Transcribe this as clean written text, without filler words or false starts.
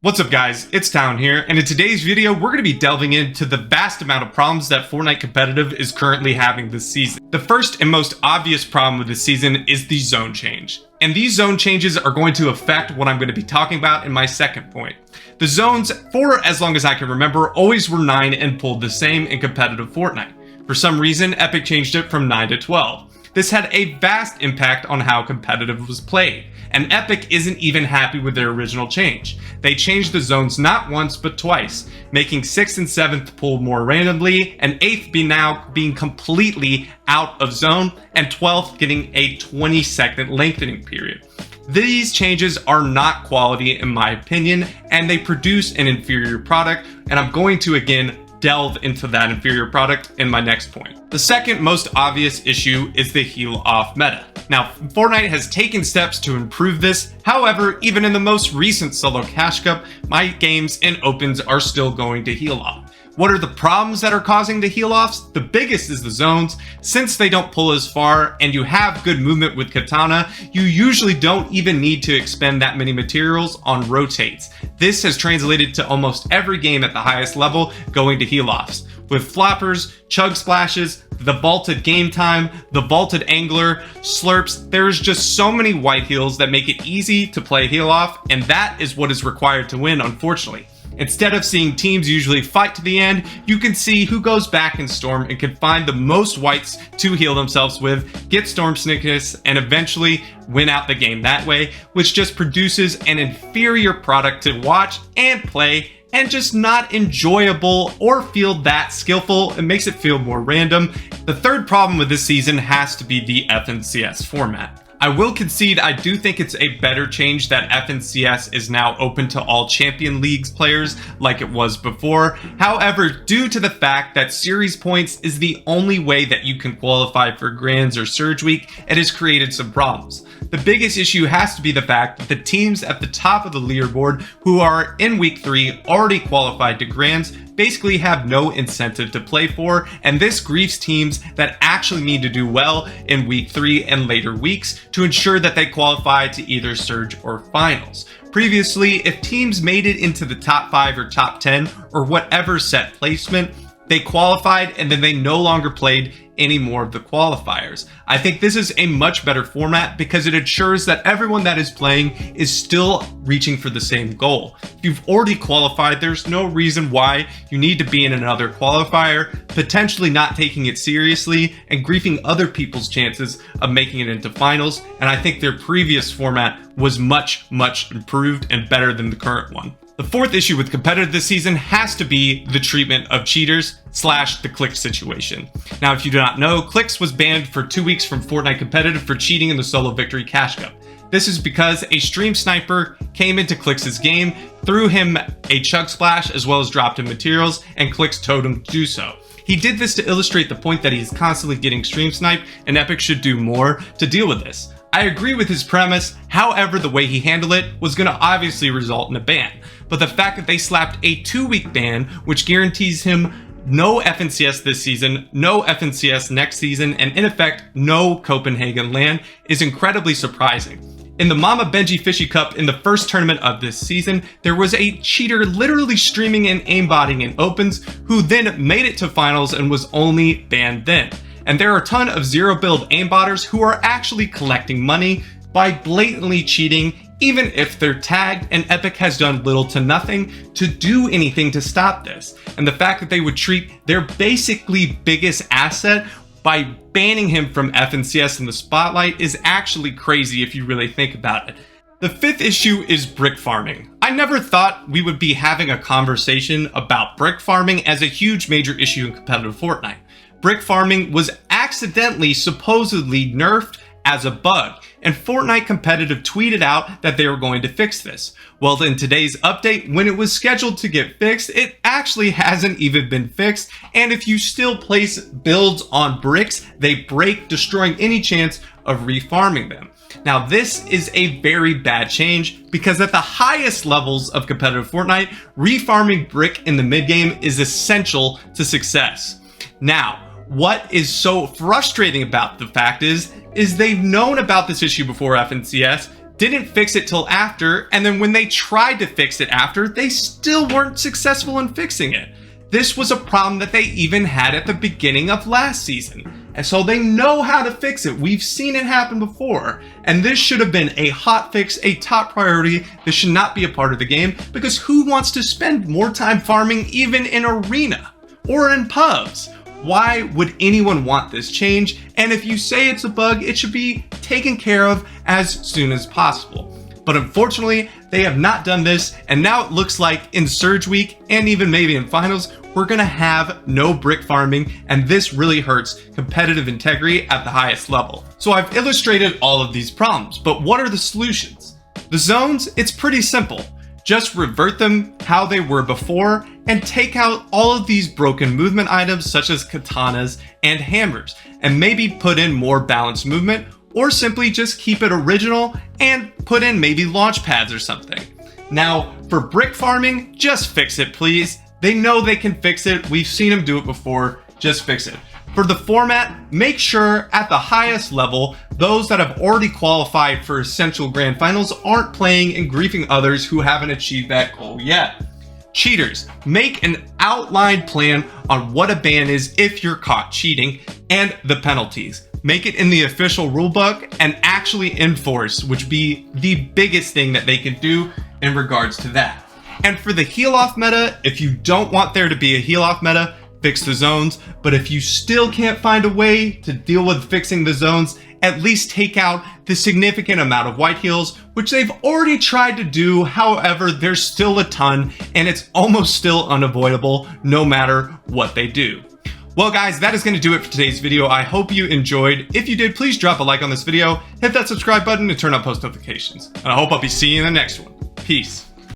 What's up guys, it's Town here, and in today's video we're going to be delving into the vast amount of problems that Fortnite Competitive is currently having this season. The first and most obvious problem with this season is the zone change. And these zone changes are going to affect what I'm going to be talking about in my second point. The zones, for as long as I can remember, always were 9 and pulled the same in competitive Fortnite. For some reason, Epic changed it from 9 to 12. This had a vast impact on how competitive was played, and Epic isn't even happy with their original change. They changed the zones not once but twice, making 6th and 7th pulled more randomly, and 8th being completely out of zone, and 12th getting a 20-second lengthening period. These changes are not quality in my opinion, and they produce an inferior product, and I'm going to again delve into that inferior product in my next point. The second most obvious issue is the heal off meta. Now, Fortnite has taken steps to improve this. However, even in the most recent solo cash cup, my games and opens are still going to heal off. What are the problems that are causing the heal offs? The biggest is the zones. Since they don't pull as far and you have good movement with Katana, you usually don't even need to expend that many materials on rotates. This has translated to almost every game at the highest level going to heal offs. With floppers, chug splashes, the vaulted game time, the vaulted angler, slurps, there's just so many white heals that make it easy to play heal off, and that is what is required to win, unfortunately. Instead of seeing teams usually fight to the end, you can see who goes back in Storm and can find the most whites to heal themselves with, get Storm Sickness, and eventually win out the game that way, which just produces an inferior product to watch and play, and just not enjoyable or feel that skillful. It makes it feel more random. The third problem with this season has to be the FNCS format. I will concede I do think it's a better change that FNCS is now open to all Champion Leagues players like it was before. However, due to the fact that series points is the only way that you can qualify for Grands or Surge Week, it has created some problems. The biggest issue has to be the fact that the teams at the top of the leaderboard who are in Week 3 already qualified to Grands basically have no incentive to play for, and this griefs teams that actually need to do well in Week 3 and later weeks to ensure that they qualify to either Surge or Finals. Previously, if teams made it into the top 5 or top 10 or whatever set placement, they qualified and then they no longer played any more of the qualifiers. I think this is a much better format because it ensures that everyone that is playing is still reaching for the same goal. If you've already qualified, there's no reason why you need to be in another qualifier, potentially not taking it seriously and griefing other people's chances of making it into finals. And I think their previous format was much improved and better than the current one. The fourth issue with competitive this season has to be the treatment of cheaters / the Clix situation. Now, if you do not know, Clix was banned for 2 weeks from Fortnite Competitive for cheating in the Solo Victory Cash Cup. This is because a stream sniper came into Clix's game, threw him a chug splash as well as dropped him materials, and Clix told him to do so. He did this to illustrate the point that he's constantly getting stream sniped, and Epic should do more to deal with this. I agree with his premise, however the way he handled it was going to obviously result in a ban. But the fact that they slapped a 2-week ban, which guarantees him no FNCS this season, no FNCS next season, and in effect, no Copenhagen LAN, is incredibly surprising. In the Mama Benji Fishy Cup in the first tournament of this season, there was a cheater literally streaming and aimbotting in opens who then made it to finals and was only banned then. And there are a ton of zero build aimbotters who are actually collecting money by blatantly cheating, even if they're tagged, and Epic has done little to nothing to do anything to stop this. And the fact that they would treat their basically biggest asset by banning him from FNCS in the spotlight is actually crazy if you really think about it. The fifth issue is brick farming. I never thought we would be having a conversation about brick farming as a huge major issue in competitive Fortnite. Brick farming was accidentally supposedly nerfed as a bug, and Fortnite Competitive tweeted out that they were going to fix this. Well, in today's update, when it was scheduled to get fixed, it actually hasn't even been fixed, and if you still place builds on bricks, they break, destroying any chance of refarming them. Now, this is a very bad change because at the highest levels of competitive Fortnite, refarming brick in the mid game is essential to success. Now, what is so frustrating about the fact is they've known about this issue before FNCS. didn't fix it till after, and then when they tried to fix it after, they still weren't successful in fixing it. This was a problem that they even had at the beginning of last season, and so they know how to fix it. We've seen it happen before, and this should have been a hot fix, a top priority. This should not be a part of the game, because who wants to spend more time farming even in arena or in pubs? Why would anyone want this change? And if you say it's a bug, it should be taken care of as soon as possible. But unfortunately, they have not done this, and now it looks like in Surge Week, and even maybe in Finals, we're gonna have no brick farming, and this really hurts competitive integrity at the highest level. So I've illustrated all of these problems, but what are the solutions? The zones, it's pretty simple. Just revert them how they were before, and take out all of these broken movement items such as katanas and hammers, and maybe put in more balanced movement, or simply just keep it original and put in maybe launch pads or something. Now, for brick farming, just fix it, please. They know they can fix it. We've seen them do it before. Just fix it. For the format, make sure at the highest level, those that have already qualified for Essential Grand Finals aren't playing and griefing others who haven't achieved that goal yet. Cheaters, make an outlined plan on what a ban is if you're caught cheating, and the penalties. Make it in the official rulebook and actually enforce, which be the biggest thing that they can do in regards to that. And for the heal off meta, if you don't want there to be a heal off meta, fix the zones. But if you still can't find a way to deal with fixing the zones, at least take out the significant amount of white heals, which they've already tried to do. However, there's still a ton, and it's almost still unavoidable no matter what they do. Well guys, that is going to do it for today's video. I hope you enjoyed. If you did, please drop a like on this video, hit that subscribe button, and turn on post notifications. And I hope I'll be seeing you in the next one. Peace.